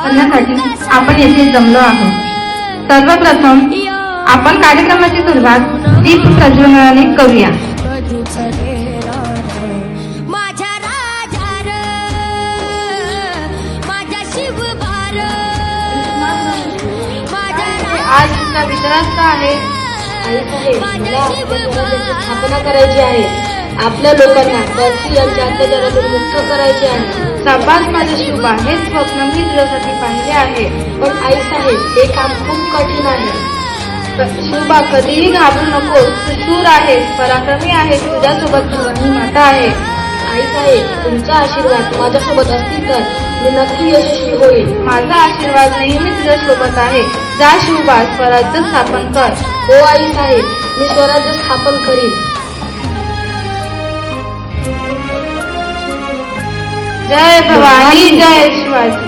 करण्यासाठी आपण येथे जमलो आहोत। सर्वप्रथम आपण कार्यक्रमाची सुरुवात दीप प्रज्वलनाने करूया। आज इसका वितरण का आहे? स्थापना करायची आहे। आपल्या लोकांना परकी यांच्या अत्याचारातून मुक्त करायचे आहे। शाबास माझे शिवबा, हे स्वप्न मी तुझ्यासाठी पाहिले आहे। पण आई साहेब, हे काम खूप कठीण आहे। शिवबा, कधीही घाबरू नको, तू शूर आहेस, पराक्रमी आहेस, तुझ्यासोबत भवानी माता आहे। आई साहेब, तुमचा आशीर्वाद माझ्यासोबत असतील तर मी नक्की यशस्वी होईल। माझा आशीर्वाद नेहमी तुझ्या सोबत आहे। जा शिवबा, स्वराज्य स्थापन कर। हो आई साहेब, मी स्वराज्य स्थापन करीन। जय भवानी, जय शिवाजी।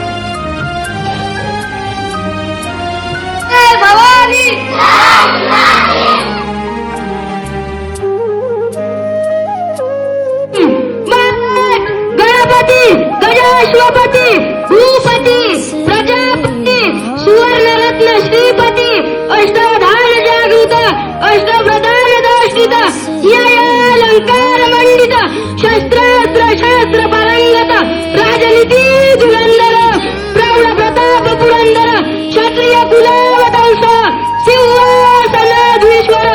जय भवानी। गणपती, गजाश्वपती, भूपती, प्रजापती, सुवर्णरत्न श्रीपती, अष्टधान जागृत, अष्टप्रधान दोषित, न्यायालंकार मंडित, शस्त्रास्त्र शास्त्र परंगत, राजनीती धुरंधर, प्रौढ प्रताप पुरंदर, क्षत्रिय कुलावतंस, सिंहासनाधीश्वर,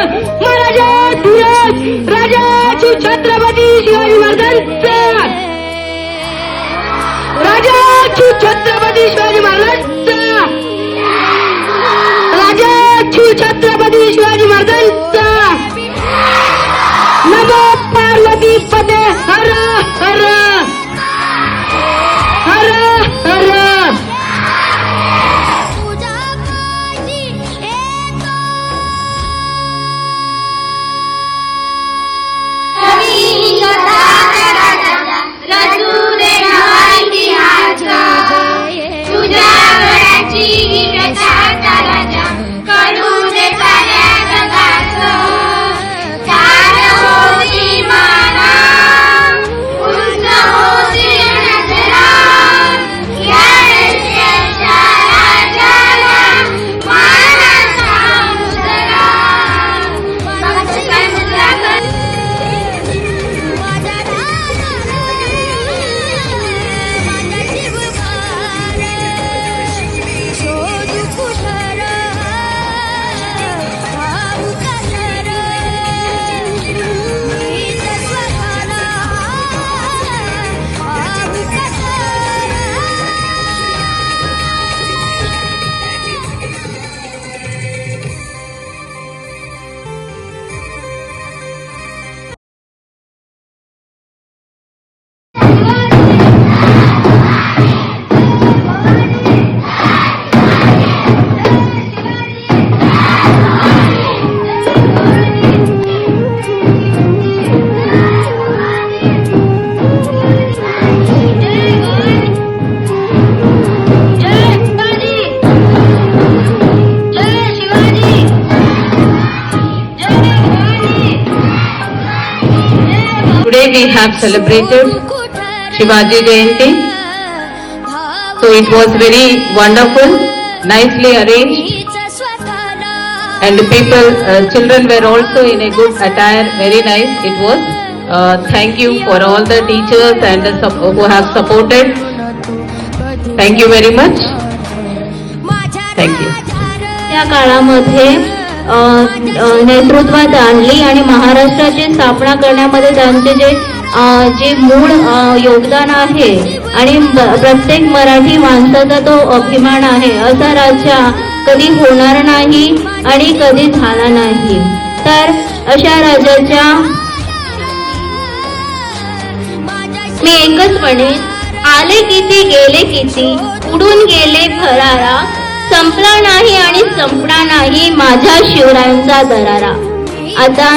महाराजाधीराज, राजाची छत्रपती शिवाजी महाराजांचा, राजाची छत्रपती शिवाजी महाराजांचा, राजाची छत्रपती शिवाजी महाराजांचा। नमो पार्वती पते हर हर हर हर। Today we have celebrated Shivaji Jayanti. So it was very wonderful, nicely arranged, and the people, children were also in a good attire, very nice it was. Thank you for all the teachers and who have supported. Thank you very much. Thank you. त्या काळामध्ये नेतृत्वात आणली आणि महाराष्ट्राची स्थापना करण्यामध्ये त्यांचे जे मूळ योगदान आहे आणि प्रत्येक मराठी माणसाचा तो अभिमान आहे। असा राज्य कधी होणार नाही आणि कधी झाला नाही। तर अशा राज्याच्या मी एकच म्हणेन, आले किती गेले किती, उडून गेले भरारा, संपला नाही आणि संपणार नाही माझ्या शिवरायांचा दरारा। आता